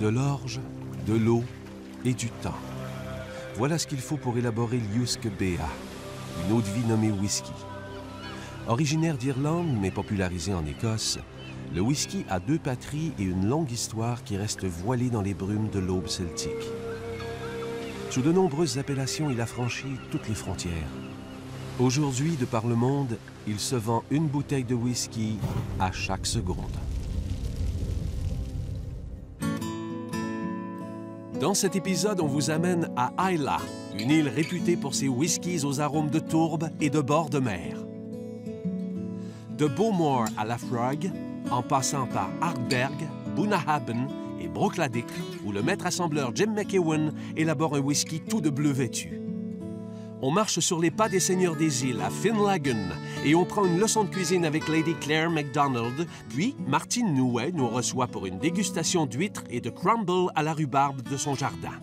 De l'orge, de l'eau et du temps. Voilà ce qu'il faut pour élaborer l'Uisce Bea, une eau-de-vie nommée whisky. Originaire d'Irlande, mais popularisé en Écosse, le whisky a deux patries et une longue histoire qui reste voilée dans les brumes de l'aube celtique. Sous de nombreuses appellations, il a franchi toutes les frontières. Aujourd'hui, de par le monde, il se vend une bouteille de whisky à chaque seconde. Dans cet épisode, on vous amène à Islay, une île réputée pour ses whiskies aux arômes de tourbe et de bord de mer. De Bowmore à Laphroaig, en passant par Ardberg, Bunnahabhain et Bruichladdich, où le maître assembleur Jim McEwen élabore un whisky tout de bleu vêtu. On marche sur les pas des seigneurs des îles à Finlaggan et on prend une leçon de cuisine avec Lady Claire MacDonald, puis Martine Nouet nous reçoit pour une dégustation d'huîtres et de crumble à la rhubarbe de son jardin.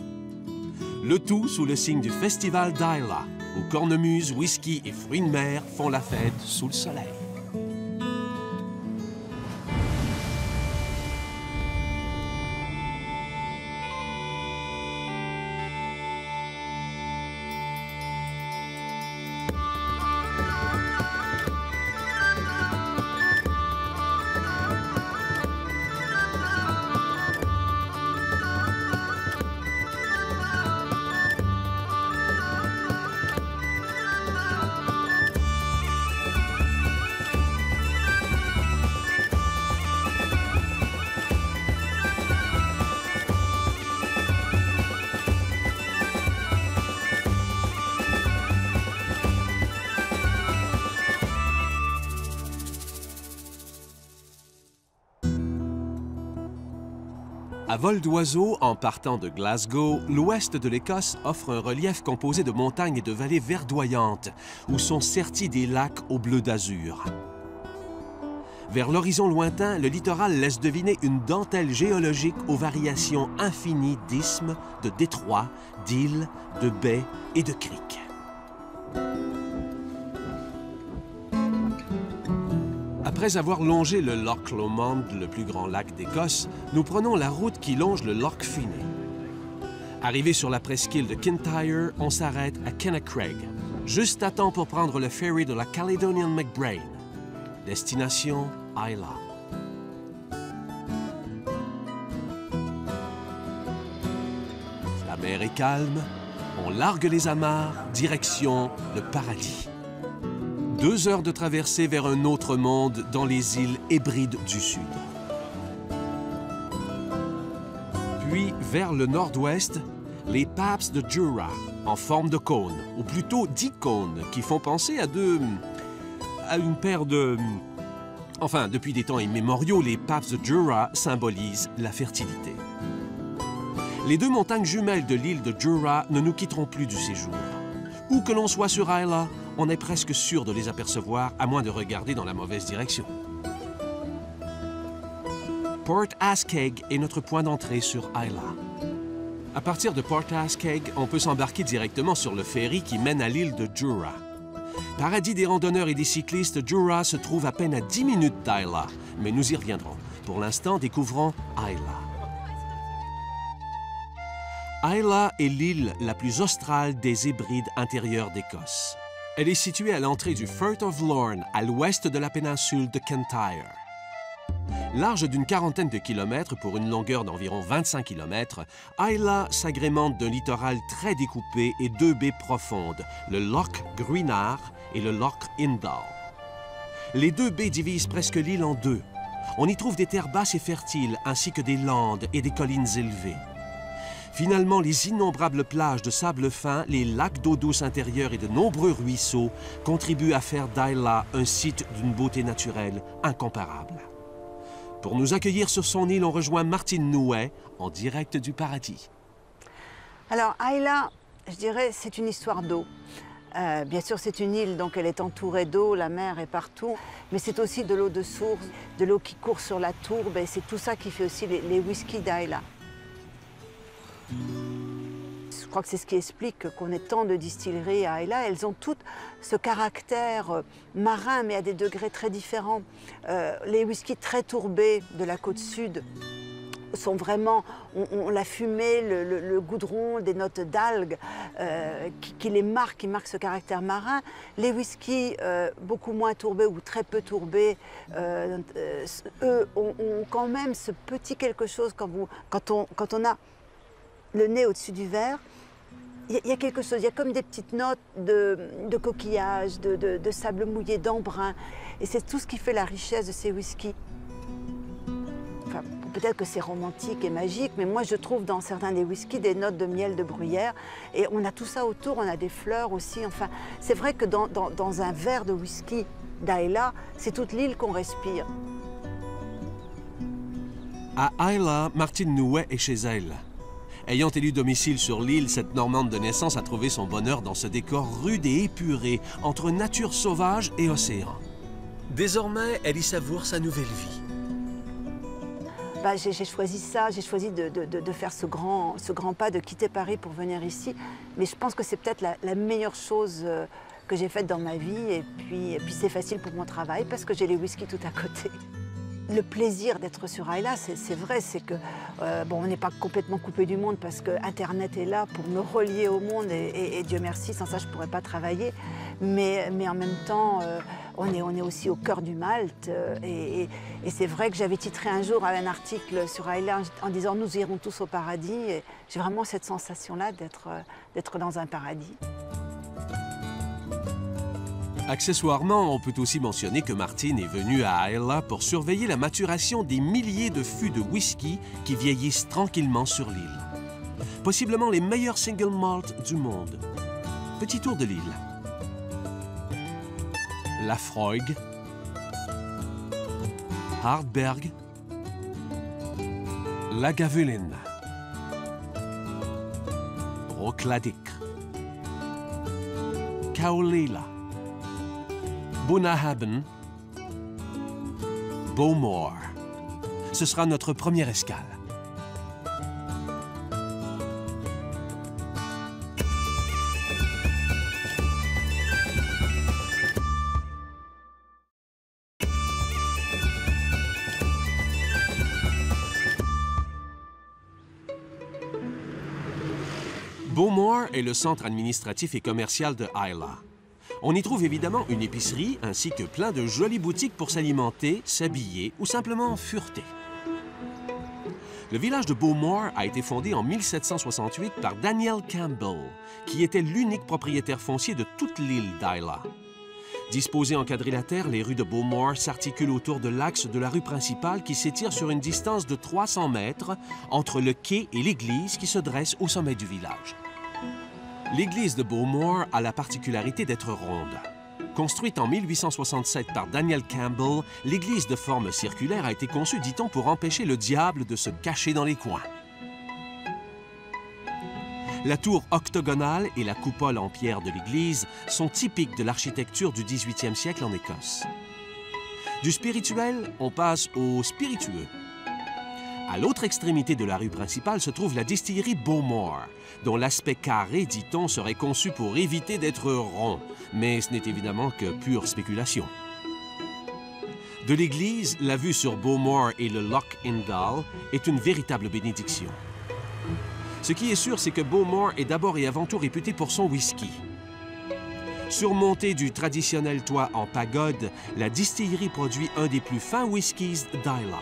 Le tout sous le signe du Festival d'Islay, où cornemuse, whisky et fruits de mer font la fête sous le soleil. À vol d'oiseau, en partant de Glasgow, l'ouest de l'Écosse offre un relief composé de montagnes et de vallées verdoyantes, où sont sertis des lacs au bleu d'azur. Vers l'horizon lointain, le littoral laisse deviner une dentelle géologique aux variations infinies d'isthmes, de détroits, d'îles, de baies et de criques. Après avoir longé le Loch Lomond, le plus grand lac d'Écosse, nous prenons la route qui longe le Loch Fyne. Arrivé sur la presqu'île de Kintyre, on s'arrête à Kennacraig, juste à temps pour prendre le ferry de la Caledonian McBrain. Destination Islay. La mer est calme, on largue les amarres, direction le paradis. 2 heures de traversée vers un autre monde dans les îles Hébrides du Sud. Puis, vers le nord-ouest, les Paps de Jura, en forme de cône, ou plutôt d'icônes, qui font penser à une paire de... Enfin, depuis des temps immémoriaux, les Paps de Jura symbolisent la fertilité. Les 2 montagnes jumelles de l'île de Jura ne nous quitteront plus du séjour. Où que l'on soit sur Islay, on est presque sûr de les apercevoir, à moins de regarder dans la mauvaise direction. Port Askaig est notre point d'entrée sur Islay. À partir de Port Askaig, on peut s'embarquer directement sur le ferry qui mène à l'île de Jura. Paradis des randonneurs et des cyclistes, Jura se trouve à peine à 10 minutes d'Islay, mais nous y reviendrons. Pour l'instant, découvrons Islay. Islay est l'île la plus australe des Hébrides intérieures d'Écosse. Elle est située à l'entrée du Firth of Lorn, à l'ouest de la péninsule de Kintyre. Large d'une quarantaine de kilomètres pour une longueur d'environ 25 kilomètres, Islay s'agrémente d'un littoral très découpé et 2 baies profondes, le Loch Gruinart et le Loch Indal. Les 2 baies divisent presque l'île en 2. On y trouve des terres basses et fertiles, ainsi que des landes et des collines élevées. Finalement, les innombrables plages de sable fin, les lacs d'eau douce intérieure et de nombreux ruisseaux contribuent à faire d'Islay un site d'une beauté naturelle incomparable. Pour nous accueillir sur son île, on rejoint Martine Nouet, en direct du paradis. Alors, Islay, je dirais, c'est une histoire d'eau. Bien sûr, c'est une île, donc elle est entourée d'eau, la mer est partout, mais c'est aussi de l'eau de source, de l'eau qui court sur la tourbe, et c'est tout ça qui fait aussi les whiskies d'Islay. Je crois que c'est ce qui explique qu'on ait tant de distilleries à Islay. Elles ont toutes ce caractère marin, mais à des degrés très différents. Les whiskies très tourbés de la côte sud sont vraiment, on la fumée, le goudron, des notes d'algues qui les marquent, qui marquent ce caractère marin. Les whiskies beaucoup moins tourbés ou très peu tourbés, eux ont quand même ce petit quelque chose quand on a le nez au-dessus du verre. Il y a quelque chose, il y a comme des petites notes de coquillage, de sable mouillé, d'embrun. Et c'est tout ce qui fait la richesse de ces whiskies. Enfin, peut-être que c'est romantique et magique, mais moi je trouve dans certains des whiskies des notes de miel de bruyère. Et on a tout ça autour, on a des fleurs aussi. Enfin, c'est vrai que dans un verre de whisky d'Islay, c'est toute l'île qu'on respire. À Islay, Martine Nouet est chez elle. Ayant élu domicile sur l'île, cette Normande de naissance a trouvé son bonheur dans ce décor rude et épuré, entre nature sauvage et océan. Désormais, elle y savoure sa nouvelle vie. J'ai choisi ça, j'ai choisi de faire ce grand pas, de quitter Paris pour venir ici. Mais je pense que c'est peut-être la meilleure chose que j'ai faite dans ma vie. Et puis c'est facile pour mon travail parce que j'ai les whiskies tout à côté. Le plaisir d'être sur Islay, c'est vrai, c'est que on n'est pas complètement coupé du monde parce que Internet est là pour me relier au monde et Dieu merci, sans ça je ne pourrais pas travailler. Mais en même temps, on est aussi au cœur du Malte et c'est vrai que j'avais titré un jour un article sur Islay en disant « Nous irons tous au paradis » et j'ai vraiment cette sensation-là d'être dans un paradis. Accessoirement, on peut aussi mentionner que Martine est venue à Islay pour surveiller la maturation des milliers de fûts de whisky qui vieillissent tranquillement sur l'île. Possiblement les meilleurs single malt du monde. Petit tour de l'île. Laphroaig, Hardberg, Lagavulin, Rokladik, Caolela, Bunnahabhain, Bowmore. Ce sera notre première escale. Bowmore est le centre administratif et commercial de Islay. On y trouve évidemment une épicerie ainsi que plein de jolies boutiques pour s'alimenter, s'habiller ou simplement fureter. Le village de Bowmore a été fondé en 1768 par Daniel Campbell, qui était l'unique propriétaire foncier de toute l'île d'Islay. Disposées en quadrilatère, les rues de Bowmore s'articulent autour de l'axe de la rue principale qui s'étire sur une distance de 300 mètres entre le quai et l'église qui se dresse au sommet du village. L'église de Bowmore a la particularité d'être ronde. Construite en 1867 par Daniel Campbell, l'église de forme circulaire a été conçue, dit-on, pour empêcher le diable de se cacher dans les coins. La tour octogonale et la coupole en pierre de l'église sont typiques de l'architecture du 18e siècle en Écosse. Du spirituel, on passe au spiritueux. À l'autre extrémité de la rue principale se trouve la distillerie Bowmore, dont l'aspect carré, dit-on, serait conçu pour éviter d'être rond, mais ce n'est évidemment que pure spéculation. De l'église, la vue sur Bowmore et le Loch Ingal est une véritable bénédiction. Ce qui est sûr, c'est que Bowmore est d'abord et avant tout réputé pour son whisky. Surmonté du traditionnel toit en pagode, la distillerie produit un des plus fins whiskies d'Islay.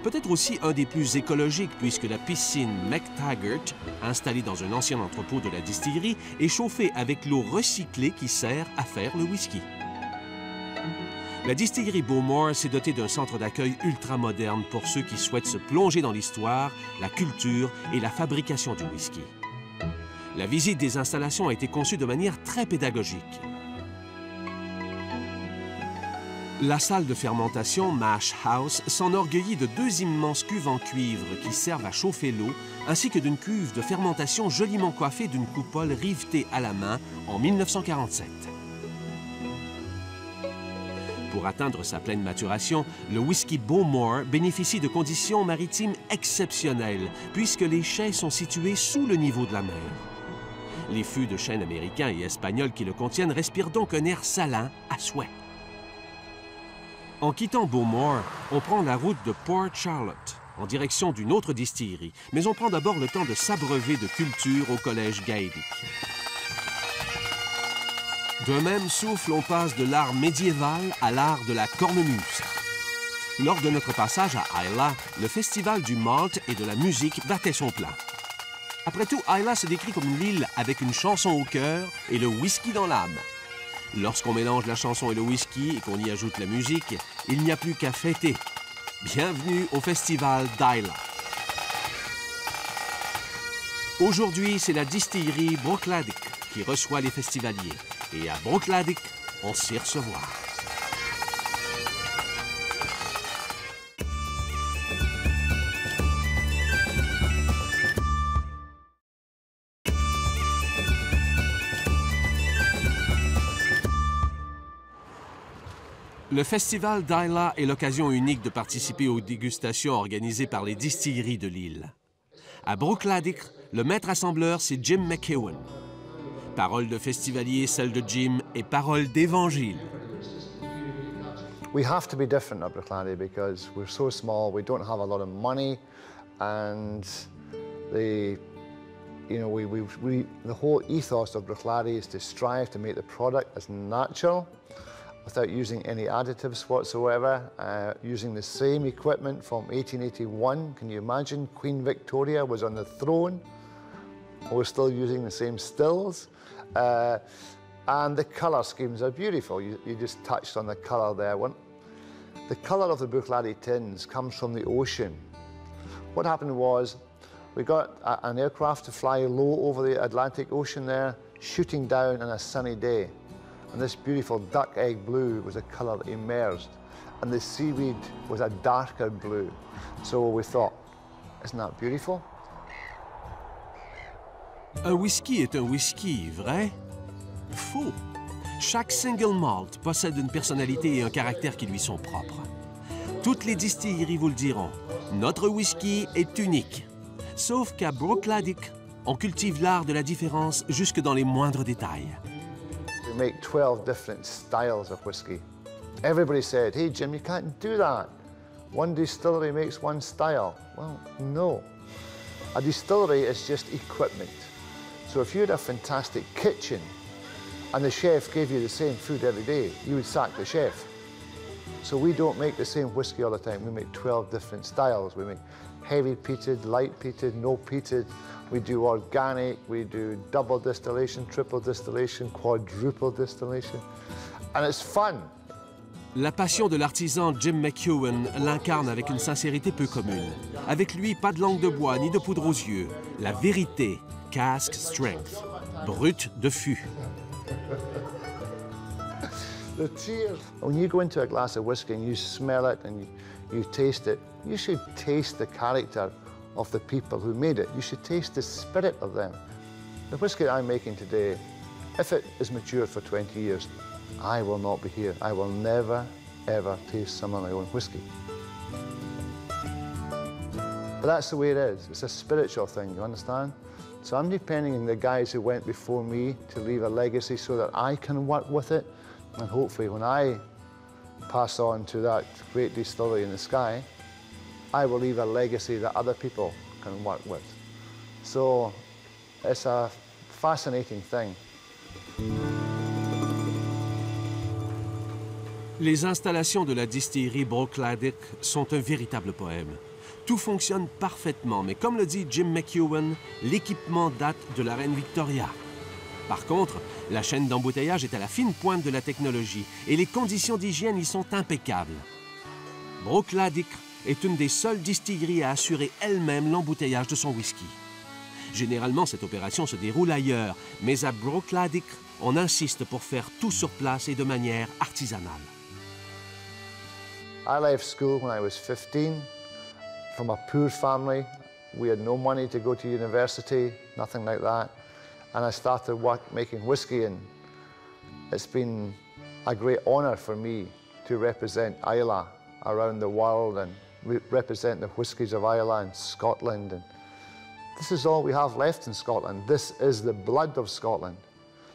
Peut-être aussi un des plus écologiques puisque la piscine McTaggart, installée dans un ancien entrepôt de la distillerie, est chauffée avec l'eau recyclée qui sert à faire le whisky. La distillerie Bowmore s'est dotée d'un centre d'accueil ultramoderne pour ceux qui souhaitent se plonger dans l'histoire, la culture et la fabrication du whisky. La visite des installations a été conçue de manière très pédagogique. La salle de fermentation Mash House s'enorgueillit de 2 immenses cuves en cuivre qui servent à chauffer l'eau, ainsi que d'une cuve de fermentation joliment coiffée d'une coupole rivetée à la main en 1947. Pour atteindre sa pleine maturation, le whisky Bowmore bénéficie de conditions maritimes exceptionnelles, puisque les chais sont situés sous le niveau de la mer. Les fûts de chêne américains et espagnols qui le contiennent respirent donc un air salin à souhait. En quittant Bowmore, on prend la route de Port Charlotte, en direction d'une autre distillerie, mais on prend d'abord le temps de s'abreuver de culture au collège gaélique. D'un même souffle, on passe de l'art médiéval à l'art de la cornemuse. Lors de notre passage à Islay, le festival du malt et de la musique battait son plein. Après tout, Islay se décrit comme l'île avec une chanson au cœur et le whisky dans l'âme. Lorsqu'on mélange la chanson et le whisky et qu'on y ajoute la musique, il n'y a plus qu'à fêter. Bienvenue au festival d'Islay. Aujourd'hui, c'est la distillerie Bruichladdich qui reçoit les festivaliers. Et à Bruichladdich, on sait recevoir. Le festival d'Islay est l'occasion unique de participer aux dégustations organisées par les distilleries de l'île. À Bruichladdich, le maître assembleur, c'est Jim McEwen. Parole de festivalier, celle de Jim, et parole d'évangile. We have to be different at Bruichladdich because we're so small, we don't have a lot of money, and the whole ethos of Bruichladdich is to strive to make the product as natural, without using any additives whatsoever, using the same equipment from 1881. Can you imagine? Queen Victoria was on the throne. We're still using the same stills. And the colour schemes are beautiful. You just touched on the colour there. The colour of the Bruichladdich tins comes from the ocean. What happened was we got an aircraft to fly low over the Atlantic Ocean there, shooting down on a sunny day. And this beautiful duck egg blue was a colour that emerged. And the seaweed was a darker blue. So we thought, isn't that beautiful? Un whisky est un whisky, vrai? Faux. Chaque single malt possède une personnalité et un caractère qui lui sont propres. Toutes les distilleries vous le diront, notre whisky est unique. Sauf qu'à Bruichladdich, on cultive l'art de la différence jusque dans les moindres détails. We make 12 different styles of whiskey. Everybody said, hey Jim, you can't do that. One distillery makes one style. Well, no. A distillery is just equipment. So if you had a fantastic kitchen and the chef gave you the same food every day, you would sack the chef. So we don't make the same whiskey all the time. We make 12 different styles. We make heavy peated, light peated, no peated. We do organic, we do double distillation, triple distillation, quadruple distillation. And it's fun. La passion de l'artisan Jim McEwen l'incarne avec une sincérité peu commune. Avec lui, pas de langue de bois ni de poudre aux yeux. La vérité, cask strength, brut de fût. The tears. When you go into a glass of whiskey and you smell it and you taste it, you should taste the character of the people who made it. You should taste the spirit of them. The whiskey I'm making today, if it is matured for 20 years, I will not be here. I will never, ever taste some of my own whiskey. But that's the way it is. It's a spiritual thing, you understand? So I'm depending on the guys who went before me to leave a legacy so that I can work with it. And hopefully when I pass on to that great distillery in the sky, I will leave a legacy that other people can work with. So it's a fascinating thing. Les installations de la distillerie Bruichladdich sont un véritable poème. Tout fonctionne parfaitement, mais comme le dit Jim McEwen, l'équipement date de la reine Victoria. Par contre, la chaîne d'embouteillage est à la fine pointe de la technologie et les conditions d'hygiène y sont impeccables. Bruichladdich est une des seules distilleries à assurer elle-même l'embouteillage de son whisky. Généralement, cette opération se déroule ailleurs, mais à Bruichladdich, on insiste pour faire tout sur place et de manière artisanale. I left school when I was 15 from a poor family. We had no money to go to university, nothing like that. And I started making whiskey, and it's been a great honour for me to represent Islay around the world and represent the whiskies of Islay and Scotland. And this is all we have left in Scotland. This is the blood of Scotland.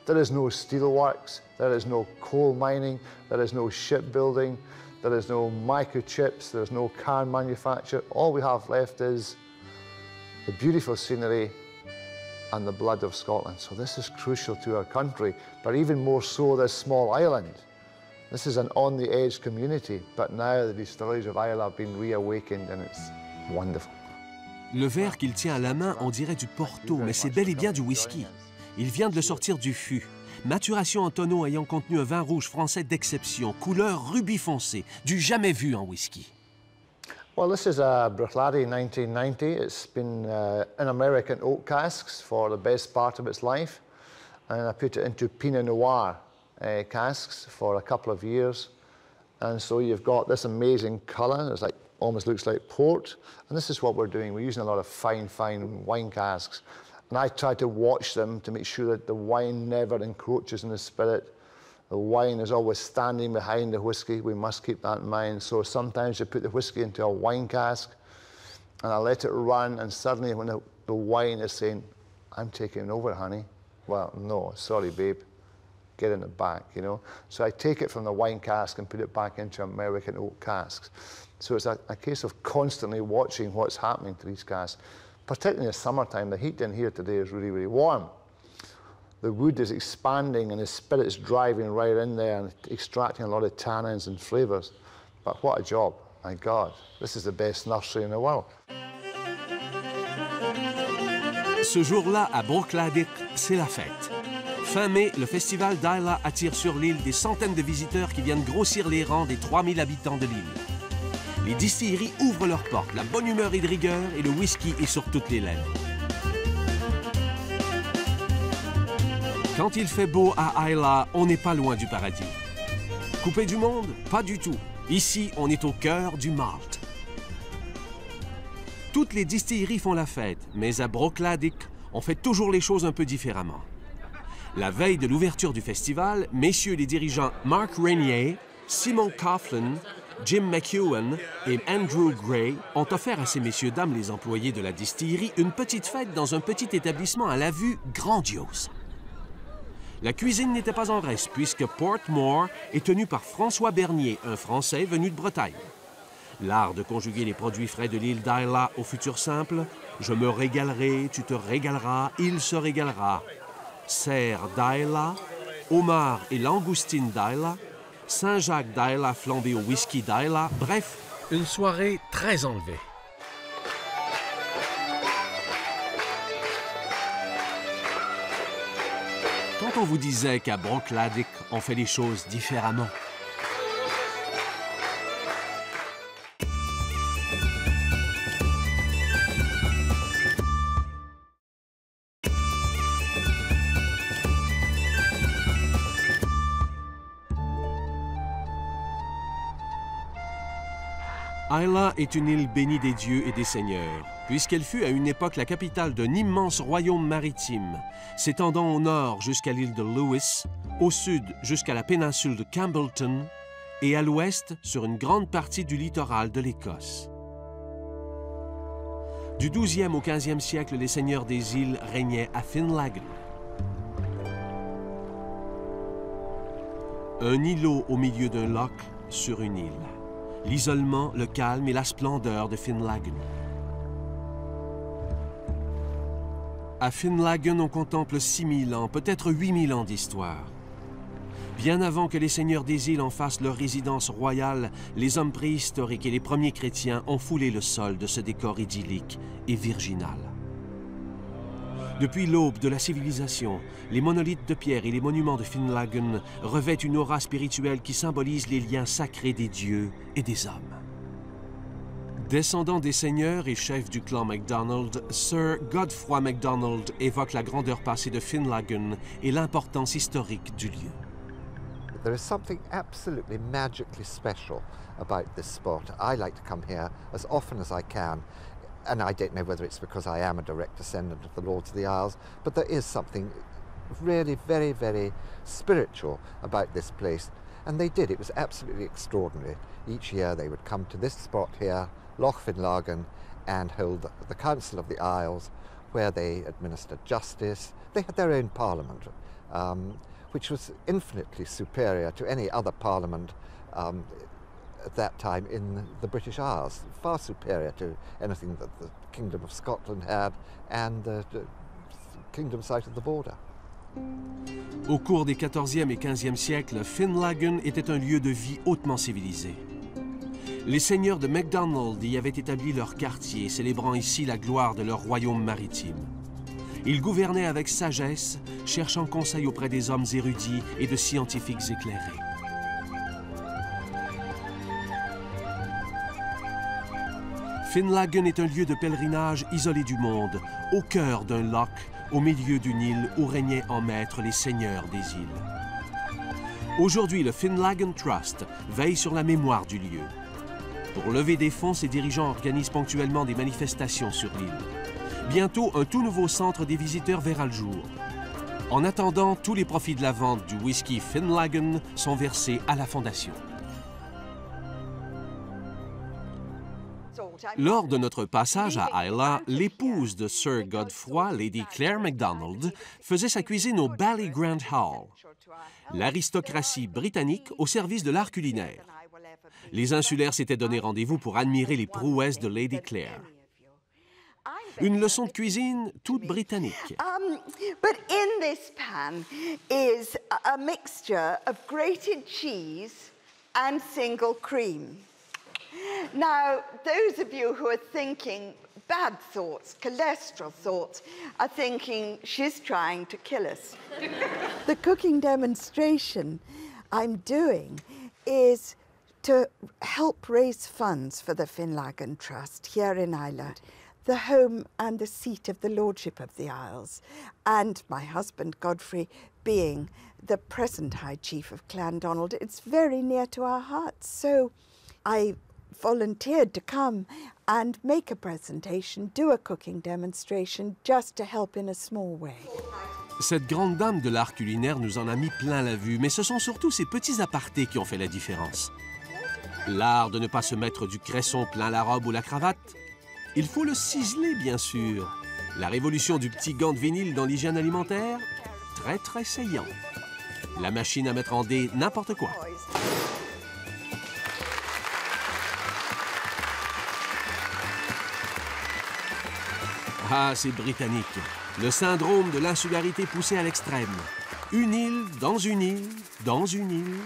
There is no steelworks, there is no coal mining, there is no shipbuilding, There is no microchips, there's no car manufacture. All we have left is the beautiful scenery and the blood of Scotland. So this is crucial to our country, but even more so this small island. This is an on-the-edge community, but now the distilleries of Islay have been reawakened and it's wonderful. Le verre qu'il tient à la main, on dirait du Porto, mais c'est bel et bien du whisky. Il vient de le sortir du fût. Maturation en tonneau ayant contenu un vin rouge français d'exception, couleur rubis foncé, du jamais vu en whisky. Well, this is a Bruichladdich 1990. It's been in American oak casks for the best part of its life. And I put it into Pinot Noir casks for a couple of years. And so you've got this amazing colour. It's like, almost looks like port. And this is what we're doing. We're using a lot of fine wine casks. And I try to watch them to make sure that the wine never encroaches in the spirit. The wine is always standing behind the whiskey. We must keep that in mind. So sometimes you put the whiskey into a wine cask and I let it run, and suddenly when the wine is saying, I'm taking over, honey. Well, no, sorry, babe. Get in the back, you know. So I take it from the wine cask and put it back into American oak casks. So it's a case of constantly watching what's happening to these casks. Particularly in the summertime, the heat in here today is really, really warm. The wood is expanding and the spirit's driving right in there and extracting a lot of tannins and flavours. But what a job, my God. This is the best nursery in the world. Ce jour-là, à Bruichladdich, c'est la fête. Fin mai, le festival d'Islay attire sur l'île des centaines de visiteurs qui viennent grossir les rangs des 3000 habitants de l'île. Les distilleries ouvrent leurs portes, la bonne humeur est de rigueur et le whisky est sur toutes les lèvres. Quand il fait beau à Islay, on n'est pas loin du paradis. Coupé du monde? Pas du tout. Ici, on est au cœur du malt. Toutes les distilleries font la fête, mais à Bruichladdich, on fait toujours les choses un peu différemment. La veille de l'ouverture du festival, messieurs les dirigeants Mark Renier, Simon Coughlin, Jim McEwen et Andrew Gray ont offert à ces messieurs-dames, les employés de la distillerie, une petite fête dans un petit établissement à la vue grandiose. La cuisine n'était pas en reste puisque Portmore est tenu par François Bernier, un Français venu de Bretagne. L'art de conjuguer les produits frais de l'île d'Islay au futur simple. Je me régalerai, tu te régaleras, il se régalera. Cerf d'Islay, homard et langoustine d'Islay, Saint-Jacques d'Islay flambé au whisky d'Islay. Bref, une soirée très enlevée. Quand on vous disait qu'à Bruichladdich, on fait les choses différemment. Islay est une île bénie des dieux et des seigneurs, puisqu'elle fut à une époque la capitale d'un immense royaume maritime, s'étendant au nord jusqu'à l'île de Lewis, au sud jusqu'à la péninsule de Campbellton et à l'ouest sur une grande partie du littoral de l'Écosse. Du 12e au 15e siècle, les seigneurs des îles régnaient à Finlaggan. Un îlot au milieu d'un loch sur une île. L'isolement, le calme et la splendeur de Finlaggan. À Finlaggan, on contemple 6000 ans, peut-être 8000 ans d'histoire. Bien avant que les seigneurs des îles en fassent leur résidence royale, les hommes préhistoriques et les premiers chrétiens ont foulé le sol de ce décor idyllique et virginal. Depuis l'aube de la civilisation, les monolithes de pierre et les monuments de Finlaggan revêtent une aura spirituelle qui symbolise les liens sacrés des dieux et des hommes. Descendant des seigneurs et chef du clan MacDonald, Sir Godfrey MacDonald évoque la grandeur passée de Finlaggan et l'importance historique du lieu. There is something absolutely magically special about this spot. I like to come here as often as I can. And I don't know whether it's because I am a direct descendant of the Lords of the Isles, but there is something really very, very spiritual about this place. And they did. It was absolutely extraordinary. Each year they would come to this spot here, Loch Finlaggan, and hold the Council of the Isles, where they administered justice. They had their own parliament, which was infinitely superior to any other parliament at that time in the British Isles, far superior to anything that the Kingdom of Scotland had and the kingdom south of the border. Au cours des 14e et 15e siècles, Finlaggan était un lieu de vie hautement civilisé. Les seigneurs de MacDonald y avaient établi leur quartier, célébrant ici la gloire de leur royaume maritime. Ils gouvernaient avec sagesse, cherchant conseil auprès des hommes érudits et de scientifiques éclairés. Finlaggan est un lieu de pèlerinage isolé du monde, au cœur d'un loch, au milieu d'une île où régnaient en maître les seigneurs des îles. Aujourd'hui, le Finlaggan Trust veille sur la mémoire du lieu. Pour lever des fonds, ses dirigeants organisent ponctuellement des manifestations sur l'île. Bientôt, un tout nouveau centre des visiteurs verra le jour. En attendant, tous les profits de la vente du whisky Finlaggan sont versés à la fondation. Lors de notre passage à Islay, l'épouse de Sir Godfrey, Lady Claire MacDonald, faisait sa cuisine au Ballygrand Hall. L'aristocratie britannique au service de l'art culinaire. Les insulaires s'étaient donné rendez-vous pour admirer les prouesses de Lady Claire. Une leçon de cuisine toute britannique. But in this pan is a mixture of grated cheese and single cream. Now, those of you who are thinking bad thoughts, cholesterol thoughts, are thinking she's trying to kill us. The cooking demonstration I'm doing is to help raise funds for the Finlaggan Trust here in Islay, the home and the seat of the Lordship of the Isles, and my husband Godfrey being the present High Chief of Clandonald. It's very near to our hearts, so I volunteered to come and make a presentation, do a cooking demonstration, just to help in a small way. Cette grande dame de l'art culinaire nous en a mis plein la vue, mais ce sont surtout ces petits apartés qui ont fait la différence. L'art de ne pas se mettre du cresson plein la robe ou la cravate. Il faut le ciseler, bien sûr. La révolution du petit gant de vinyle dans l'hygiène alimentaire, très, très saillant. La machine à mettre en dés n'importe quoi. Ah, c'est britannique. Le syndrome de l'insularité poussé à l'extrême. Une île, dans une île, dans une île.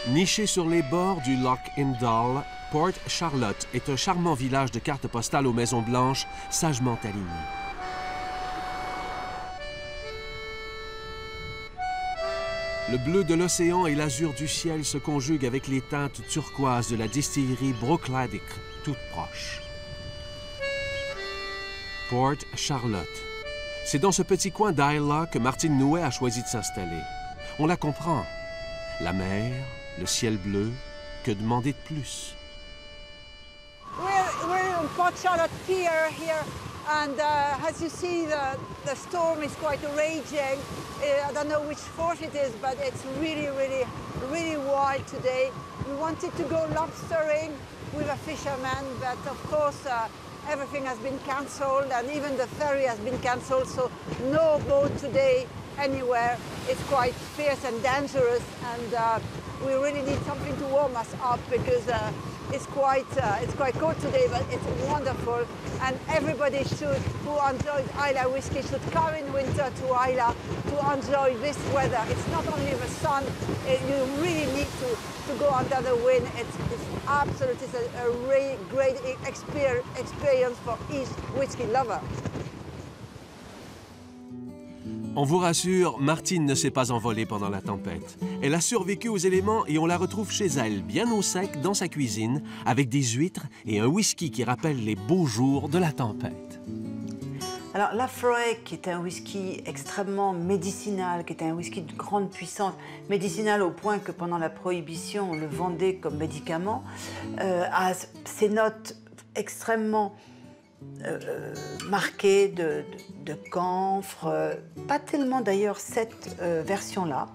Niché sur les bords du Loch Indal, Port Charlotte est un charmant village de cartes postales aux maisons blanches sagement alignées. Le bleu de l'océan et l'azur du ciel se conjuguent avec les teintes turquoises de la distillerie Brookladdick, toute proche. Port Charlotte. C'est dans ce petit coin d'Islay que Martine Nouet a choisi de s'installer. On la comprend. La mer, le ciel bleu, que demander de plus? We're in Port Charlotte Pier here, and as you see, the storm is quite raging. I don't know which port it is, but it's really, really, really wild today. We wanted to go lobstering with a fisherman, but of course everything has been cancelled, and even the ferry has been cancelled, so no boat today anywhere. It's quite fierce and dangerous, and we really need something to warm us up because it's quite cold today, but it's wonderful. And everybody who enjoys Islay whiskey should come in winter to Islay to enjoy this weather. It's not only the sun, you really need to go under the wind. It's absolutely a really great experience for each whiskey lover. On vous rassure, Martine ne s'est pas envolée pendant la tempête. Elle a survécu aux éléments et on la retrouve chez elle, bien au sec, dans sa cuisine, avec des huîtres et un whisky qui rappelle les beaux jours de la tempête. Alors, Laphroaig, qui est un whisky extrêmement médicinal, qui était un whisky de grande puissance, médicinal au point que pendant la Prohibition, on le vendait comme médicament, a ces notes extrêmement marquées de camphre, pas tellement d'ailleurs cette version-là,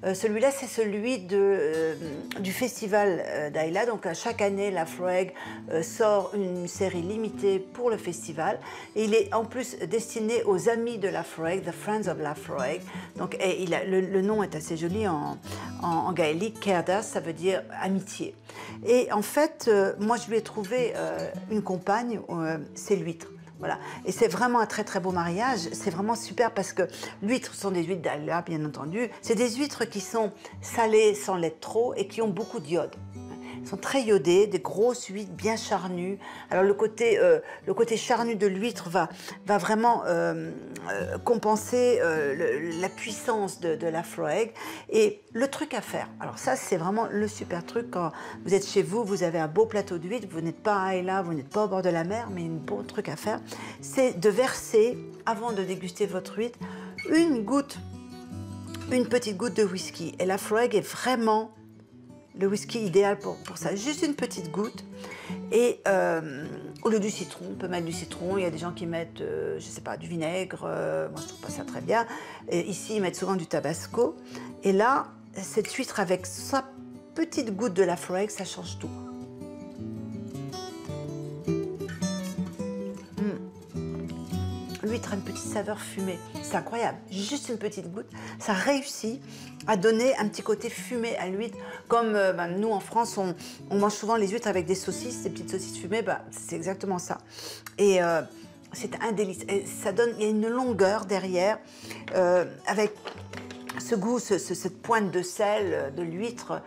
Celui-là, c'est celui du festival d'Islay. Donc, chaque année, Laphroaig sort une série limitée pour le festival. Et il est en plus destiné aux amis de Laphroaig, The Friends of Laphroaig. Donc, et le nom est assez joli en gaélique. Cairdeas, ça veut dire amitié. Et en fait, moi, je lui ai trouvé une compagne, c'est l'huître. Voilà. Et c'est vraiment un très très beau mariage. C'est vraiment super parce que l'huître sont des huîtres d'Islay, bien entendu. C'est des huîtres qui sont salées sans l'être trop et qui ont beaucoup d'iode. Elles sont très iodées, des grosses huîtres bien charnues. Alors le côté charnu de l'huître va vraiment compenser la puissance de Laphroaig. Et le truc à faire, alors ça c'est vraiment le super truc quand vous êtes chez vous, vous avez un beau plateau d'huître, vous n'êtes pas à Islay, vous n'êtes pas au bord de la mer, mais un beau truc à faire, c'est de verser, avant de déguster votre huître, une petite goutte de whisky. Et Laphroaig est vraiment le whisky idéal pour ça. Juste une petite goutte. Et au lieu du citron, on peut mettre du citron. Il y a des gens qui mettent, je sais pas, du vinaigre. Moi, je trouve pas ça très bien. Et ici, ils mettent souvent du tabasco. Et là, cette huître avec sa petite goutte de Laphroaig, ça change tout. L'huître a une petite saveur fumée. C'est incroyable. Juste une petite goutte, ça réussit à donner un petit côté fumé à l'huître. Comme nous, en France, on mange souvent les huîtres avec des saucisses, des petites saucisses fumées. C'est exactement ça. Et c'est un délice. Et ça donne, il y a une longueur derrière, avec ce goût, cette pointe de sel de l'huître.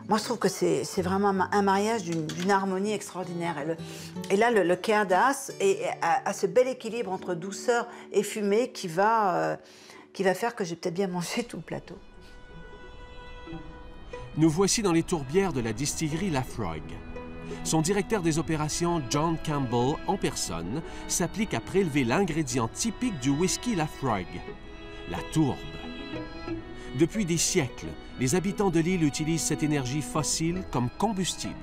Moi, je trouve que c'est vraiment un mariage d'une harmonie extraordinaire. Et là, le Cairdeas a ce bel équilibre entre douceur et fumée qui va faire que j'ai peut-être bien mangé tout le plateau. Nous voici dans les tourbières de la distillerie Laphroaig. Son directeur des opérations, John Campbell, en personne, s'applique à prélever l'ingrédient typique du whisky Laphroaig, la tourbe. Depuis des siècles, les habitants de l'île utilisent cette énergie fossile comme combustible.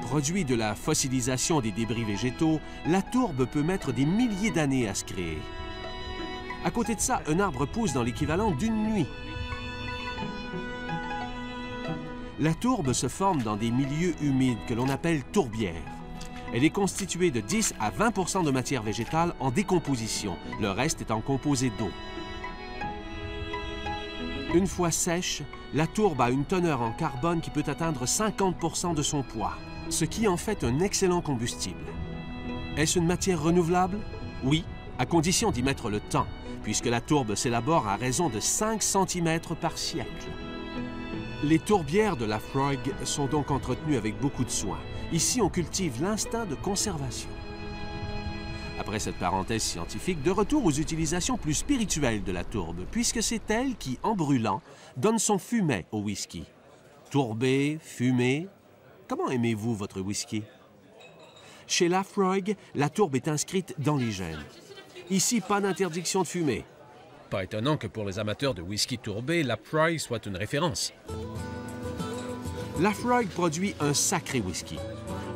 Produit de la fossilisation des débris végétaux, la tourbe peut mettre des milliers d'années à se créer. À côté de ça, un arbre pousse dans l'équivalent d'une nuit. La tourbe se forme dans des milieux humides que l'on appelle tourbières. Elle est constituée de 10 à 20 % de matière végétale en décomposition, le reste étant composé d'eau. Une fois sèche, la tourbe a une teneur en carbone qui peut atteindre 50 % de son poids, ce qui en fait un excellent combustible. Est-ce une matière renouvelable? Oui, à condition d'y mettre le temps, puisque la tourbe s'élabore à raison de 5 cm par siècle. Les tourbières de Laphroaig sont donc entretenues avec beaucoup de soin. Ici, on cultive l'instinct de conservation. Après cette parenthèse scientifique, de retour aux utilisations plus spirituelles de la tourbe, puisque c'est elle qui, en brûlant, donne son fumet au whisky. Tourbé, fumé, comment aimez-vous votre whisky? Chez Laphroaig, la tourbe est inscrite dans les gènes. Ici, pas d'interdiction de fumer. Pas étonnant que pour les amateurs de whisky tourbé, Laphroaig soit une référence. Laphroaig produit un sacré whisky.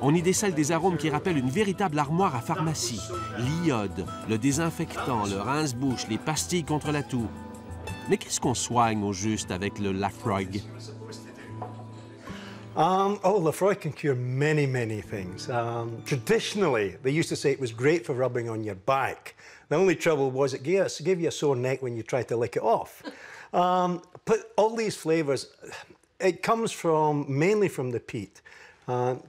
On y décèle des arômes qui rappellent une véritable armoire à pharmacie. L'iode, le désinfectant, le rince-bouche, les pastilles contre la toux. Mais qu'est-ce qu'on soigne au juste avec le Laphroaig? Laphroaig can cure many, many things. Traditionally, they used to say it was great for rubbing on your back. The only trouble was it gave you a sore neck when you tried to lick it off. But all these flavors, it comes mainly from the peat.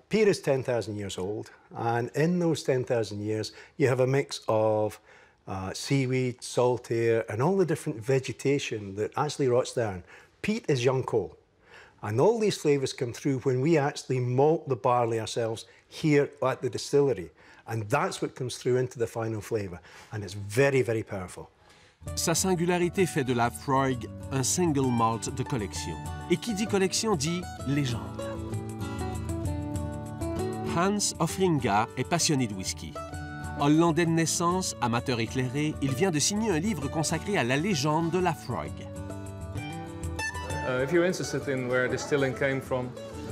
Peat is 10,000 years old, and in those 10,000 years, you have a mix of seaweed, salt air, and all the different vegetation that actually rots down. Peat is young coal, and all these flavors come through when we actually malt the barley ourselves here at the distillery, and that's what comes through into the final flavor, and it's very, very powerful. Sa singularité fait de Laphroaig un single malt de collection. Et qui dit collection dit légende. Hans Hoffringa est passionné de whisky. Hollandais de naissance, amateur éclairé, il vient de signer un livre consacré à la légende de Laphroaig. If you're interested in where distilling came from,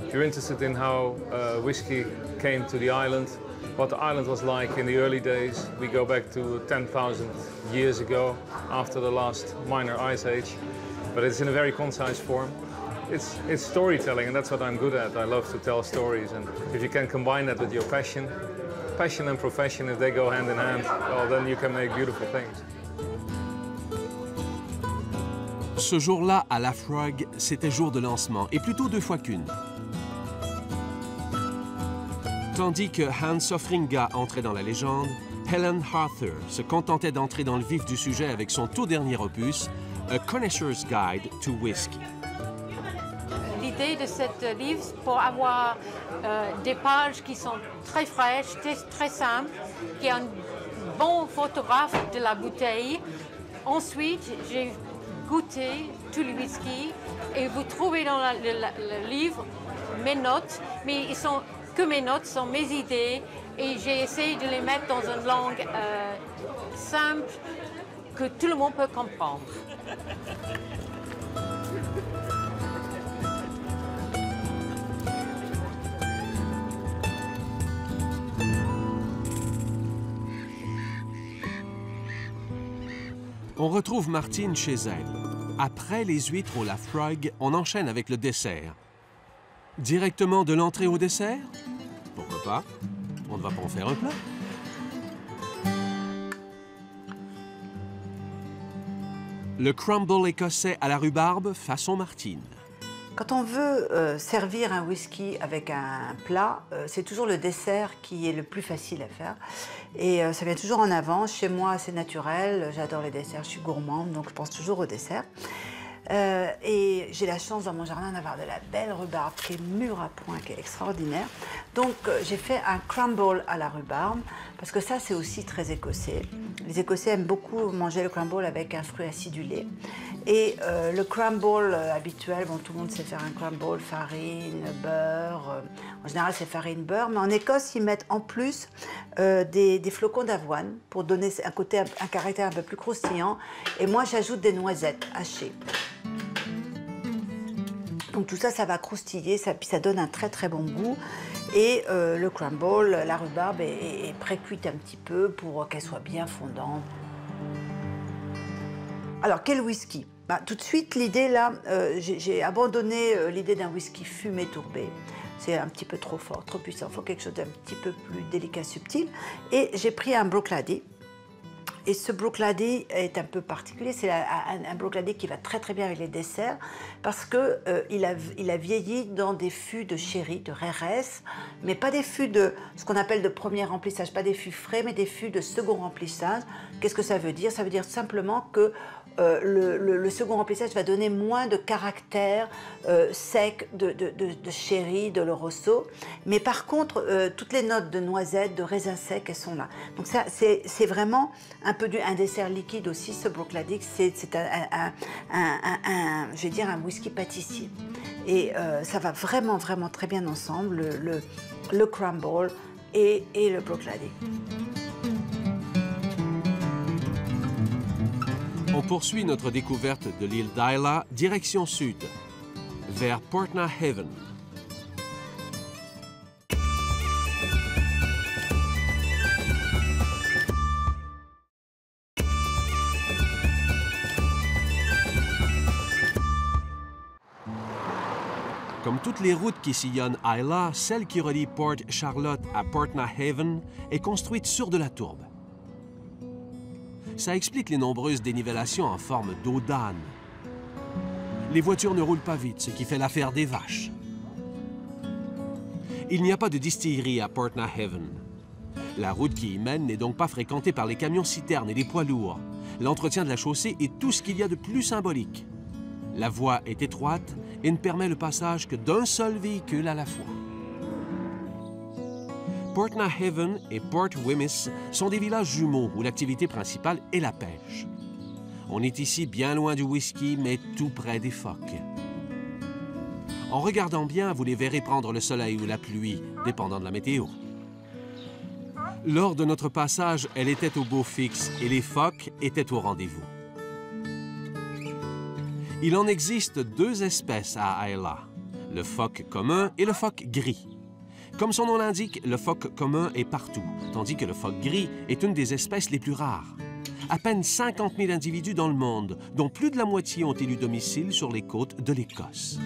if you're interested in how whiskey came to the island, what the island was like in the early days, we go back to 10,000 years ago, after the last minor ice age, but it's in a very concise form. It's storytelling, and that's what I'm good at. I love to tell stories, and if you can combine that with your passion and profession, if they go hand in hand, well, then you can make beautiful things. Ce jour-là, à la Frog, c'était jour de lancement, et plutôt 2 fois qu'une. Tandis que Hans Hofringa entrait dans la légende, Helen Arthur se contentait d'entrer dans le vif du sujet avec son tout dernier opus, A Connoisseur's Guide to Whiskey. L'idée de ce livre, c'est pour avoir des pages qui sont très fraîches, très simples, qui a un bon photographe de la bouteille. Ensuite, j'ai goûté tout le whisky et vous trouvez dans le livre mes notes, mais mes notes sont mes idées et j'ai essayé de les mettre dans une langue simple que tout le monde peut comprendre. On retrouve Martine chez elle. Après les huîtres au La Frog, on enchaîne avec le dessert. Directement de l'entrée au dessert? Pourquoi pas? On ne va pas en faire un plat. Le crumble écossais à la rhubarbe façon Martine. Quand on veut servir un whisky avec un plat, c'est toujours le dessert qui est le plus facile à faire. Et ça vient toujours en avant. Chez moi, c'est naturel. J'adore les desserts. Je suis gourmande, donc je pense toujours au dessert. Et j'ai la chance dans mon jardin d'avoir de la belle rhubarbe qui est mûre à point, qui est extraordinaire. Donc j'ai fait un crumble à la rhubarbe parce que ça c'est aussi très écossais. Les Écossais aiment beaucoup manger le crumble avec un fruit acidulé. Et le crumble habituel, bon, tout le monde sait faire un crumble, farine, beurre. En général c'est farine, beurre, mais en Écosse ils mettent en plus des flocons d'avoine pour donner un caractère un peu plus croustillant. Et moi j'ajoute des noisettes hachées. Donc tout ça, ça va croustiller, puis ça donne un très très bon goût. Et le crumble, la rhubarbe est pré-cuite un petit peu pour qu'elle soit bien fondante. Alors quel whisky? Tout de suite, l'idée là, j'ai abandonné l'idée d'un whisky fumé tourbé. C'est un petit peu trop fort, trop puissant. Il faut quelque chose d'un petit peu plus délicat, subtil. Et j'ai pris un Bruichladdich. Et ce Bruichladdich est un peu particulier, c'est un Bruichladdich qui va très très bien avec les desserts parce qu'il a vieilli dans des fûts de sherry, de RRS, mais pas des fûts de ce qu'on appelle de premier remplissage, pas des fûts frais, mais des fûts de second remplissage. Qu'est-ce que ça veut dire? Ça veut dire simplement que le second remplissage va donner moins de caractère sec de sherry, de l'Orosso. Mais par contre, toutes les notes de noisettes, de raisin sec, elles sont là. Donc ça, c'est vraiment un dessert liquide aussi, ce Bruichladdich. C'est je vais dire, un whisky pâtissier. Et ça va vraiment, vraiment très bien ensemble, le crumble et le Bruichladdich. On poursuit notre découverte de l'île d'Islay, direction sud, vers Portnahaven. Comme toutes les routes qui sillonnent Islay, celle qui relie Port Charlotte à Portnahaven est construite sur de la tourbe. Ça explique les nombreuses dénivellations en forme d'eau d'âne. Les voitures ne roulent pas vite, ce qui fait l'affaire des vaches. Il n'y a pas de distillerie à Portnahaven. La route qui y mène n'est donc pas fréquentée par les camions-citernes et les poids lourds. L'entretien de la chaussée est tout ce qu'il y a de plus symbolique. La voie est étroite et ne permet le passage que d'un seul véhicule à la fois. Portnahaven et Port Wemyss sont des villages jumeaux où l'activité principale est la pêche. On est ici bien loin du whisky, mais tout près des phoques. En regardant bien, vous les verrez prendre le soleil ou la pluie, dépendant de la météo. Lors de notre passage, elle était au beau fixe et les phoques étaient au rendez-vous. Il en existe 2 espèces à Islay, le phoque commun et le phoque gris. Comme son nom l'indique, le phoque commun est partout, tandis que le phoque gris est une des espèces les plus rares. à peine 50 000 individus dans le monde, dont plus de la moitié ont élu domicile sur les côtes de l'Écosse.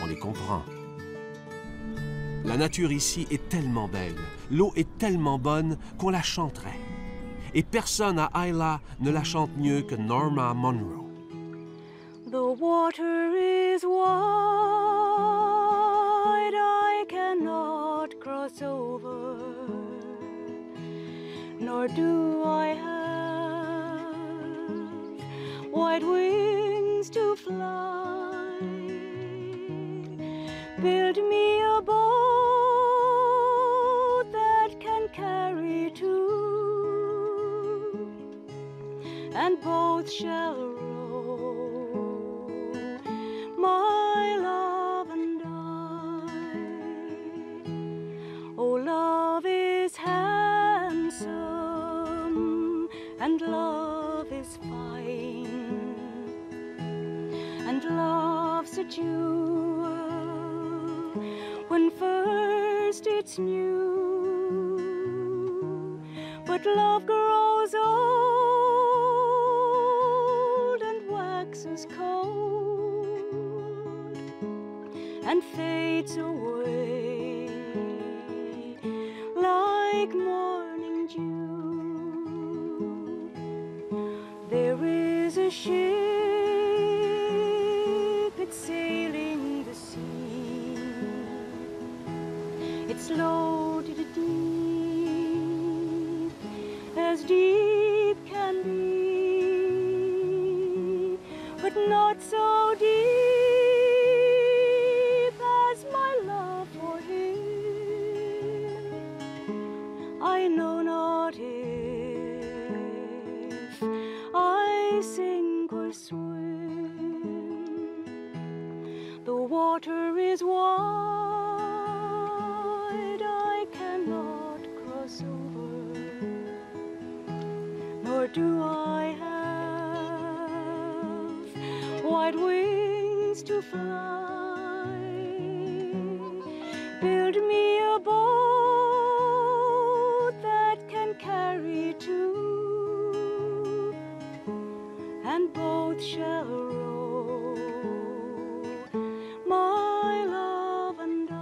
On les comprend. La nature ici est tellement belle, l'eau est tellement bonne qu'on la chanterait. Et personne à Islay ne la chante mieux que Norma Monroe. The water is wide, I cannot cross over, nor do I have white wings to fly. Build me a boat that can carry two, and both shall row, my love and I. Oh, love is handsome, and love is fine, and love's a jewel when first it's new. But love grows old and waxes cold and fades away like morning dew. There is a ship, it's sailing the sea, it's loaded deep, as deep can be, but not so deep as my love for him. I know not if I sink or swim. The water is wide, I cannot cross over, nor do I have white wings to fly. Build me a boat that can carry two, and both shall row, my love and I,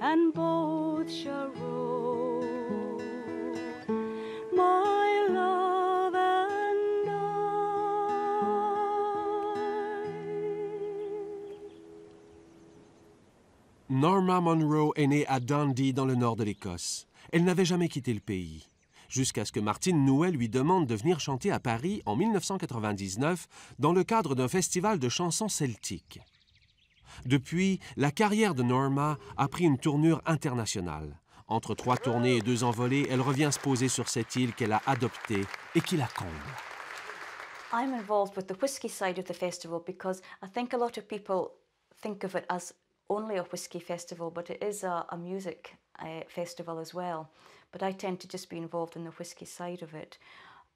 and both shall row, my love and I. Norma Monroe est née à Dundee, dans le nord de l'Écosse. Elle n'avait jamais quitté le pays, jusqu'à ce que Martine Nouet lui demande de venir chanter à Paris en 1999 dans le cadre d'un festival de chansons celtiques. Depuis, la carrière de Norma a pris une tournure internationale. Entre 3 tournées et 2 envolées, elle revient se poser sur cette île qu'elle a adoptée et qui la comble. I'm involved with the whisky side of the festival because I think a lot of people think of it as only a whisky festival, but it is a music festival as well. But I tend to just be involved in the whisky side of it.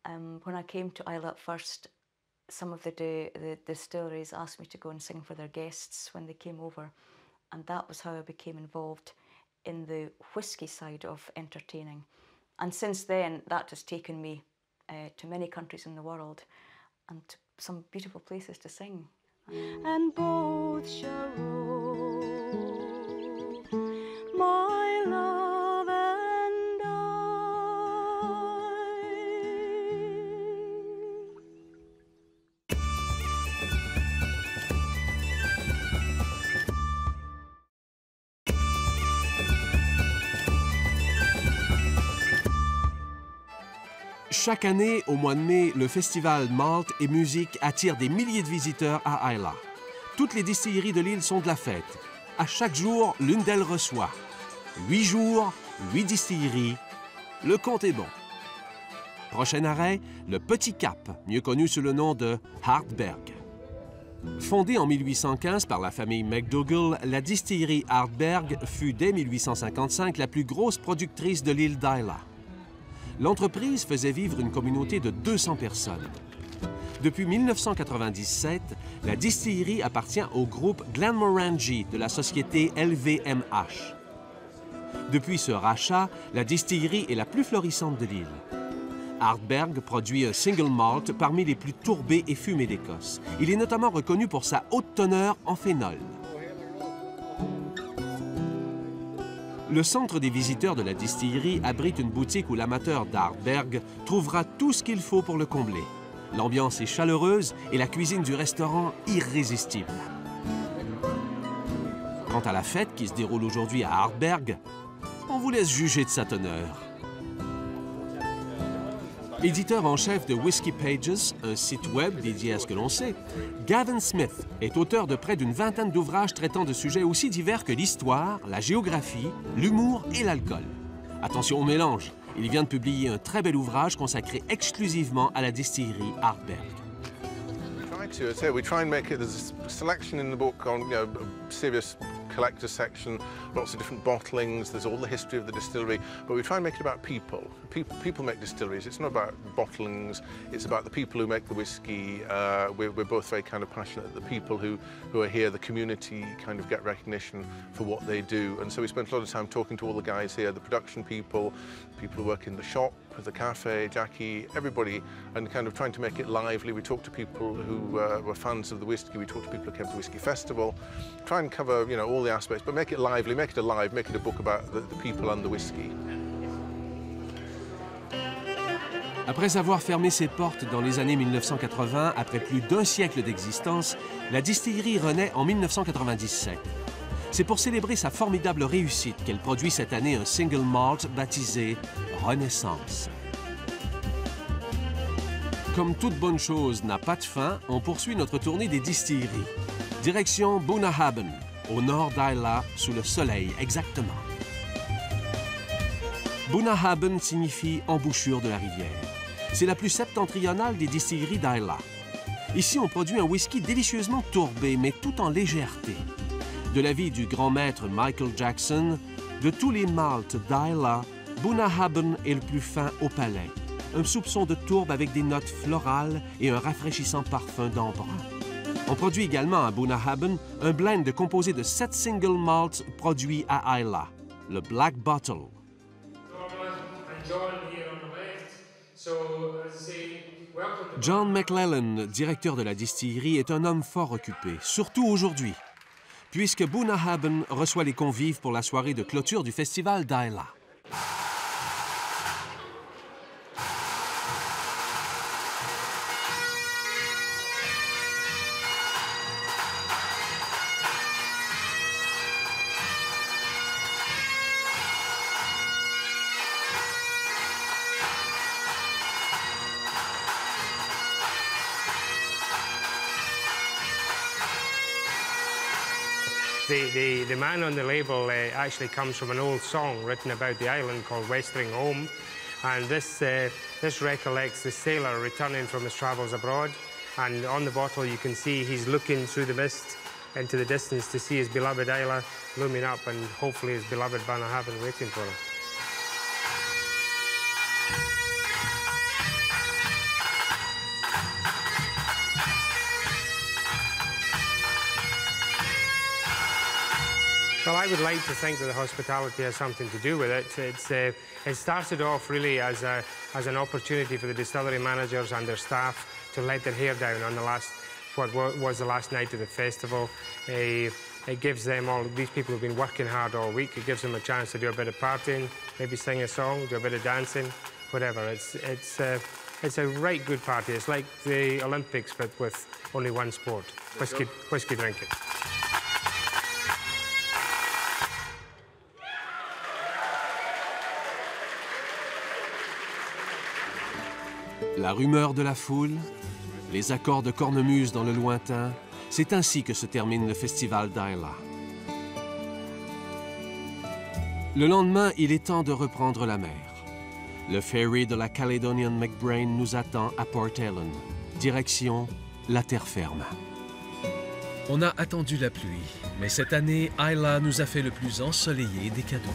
When I came to Islay at first, some of the distilleries asked me to go and sing for their guests when they came over, and that was how I became involved in the whisky side of entertaining. And since then, that has taken me to many countries in the world and to some beautiful places to sing. And both shall row, my love and I. Chaque année, au mois de mai, le festival Malt et Musique attire des milliers de visiteurs à Islay. Toutes les distilleries de l'île sont de la fête. À chaque jour, l'une d'elles reçoit. 8 jours, 8 distilleries. Le compte est bon. Prochain arrêt, le Petit Cap, mieux connu sous le nom de Hartberg. Fondée en 1815 par la famille McDougall, la distillerie Hartberg fut dès 1855 la plus grosse productrice de l'île d'Islay. L'entreprise faisait vivre une communauté de 200 personnes. Depuis 1997, la distillerie appartient au groupe Glenmorangie de la société LVMH. Depuis ce rachat, la distillerie est la plus florissante de l'île. Ardbeg produit un single malt parmi les plus tourbés et fumés d'Écosse. Il est notamment reconnu pour sa haute teneur en phénol. Le centre des visiteurs de la distillerie abrite une boutique où l'amateur d'Ardbeg trouvera tout ce qu'il faut pour le combler. L'ambiance est chaleureuse et la cuisine du restaurant irrésistible. Quant à la fête qui se déroule aujourd'hui à Ardbeg, on vous laisse juger de sa teneur. Éditeur en chef de Whiskey Pages, un site web dédié à ce que l'on sait, Gavin Smith est auteur de près d'une vingtaine d'ouvrages traitant de sujets aussi divers que l'histoire, la géographie, l'humour et l'alcool. Attention au mélange, il vient de publier un très bel ouvrage consacré exclusivement à la distillerie Ardbeg. We try and make it, there's a selection in the book on, a serious collector section, lots of different bottlings, there's all the history of the distillery, but we try and make it about people. People make distilleries, it's not about bottlings, it's about the people who make the whiskey. We're both very kind of passionate that the people who are here, the community, kind of get recognition for what they do. And so we spent a lot of time talking to all the guys here, the production people who work in the shop, the cafe, Jackie, everybody, and kind of trying to make it lively. We talked to people who were fans of the whiskey, we talked to people who came to the Whiskey Festival, try and cover, all the aspects, but make it lively, make it alive, make it a book about the people and the whiskey. Après avoir fermé ses portes dans les années 1980, après plus d'un siècle d'existence, la distillerie renaît en 1997. C'est pour célébrer sa formidable réussite qu'elle produit cette année un single malt baptisé Renaissance. Comme toute bonne chose n'a pas de fin, on poursuit notre tournée des distilleries. Direction Bunnahabhain, au nord d'Islay, sous le soleil exactement. Bunnahabhain signifie embouchure de la rivière. C'est la plus septentrionale des distilleries d'Islay. Ici, on produit un whisky délicieusement tourbé, mais tout en légèreté. De l'avis du grand maître Michael Jackson, de tous les maltes d'Islay, Bunnahabhain est le plus fin au palais. Un soupçon de tourbe avec des notes florales et un rafraîchissant parfum d'embrun. On produit également à Bunnahabhain un blend composé de 7 single malts produits à Islay, le Black Bottle. John McLellan, directeur de la distillerie, est un homme fort occupé, surtout aujourd'hui, puisque Bunnahabhain reçoit les convives pour la soirée de clôture du festival d'Islay. The man on the label actually comes from an old song written about the island called Westring Home, and this recollects the sailor returning from his travels abroad, and on the bottle you can see he's looking through the mist into the distance to see his beloved Islay looming up, and hopefully his beloved Bunnahabhain waiting for him. Well, I would like to think that the hospitality has something to do with it. It started off really as an opportunity for the distillery managers and their staff to let their hair down on what was the last night of the festival. It gives them all, these people who've been working hard all week, it gives them a chance to do a bit of partying, maybe sing a song, do a bit of dancing, whatever. It's a right good party. It's like the Olympics, but with only one sport, whiskey drinking. La rumeur de la foule, les accords de cornemuse dans le lointain, c'est ainsi que se termine le festival d'Islay. Le lendemain, il est temps de reprendre la mer. Le ferry de la Caledonian McBrain nous attend à Port Ellen, direction la terre ferme. On a attendu la pluie, mais cette année, Islay nous a fait le plus ensoleillé des cadeaux.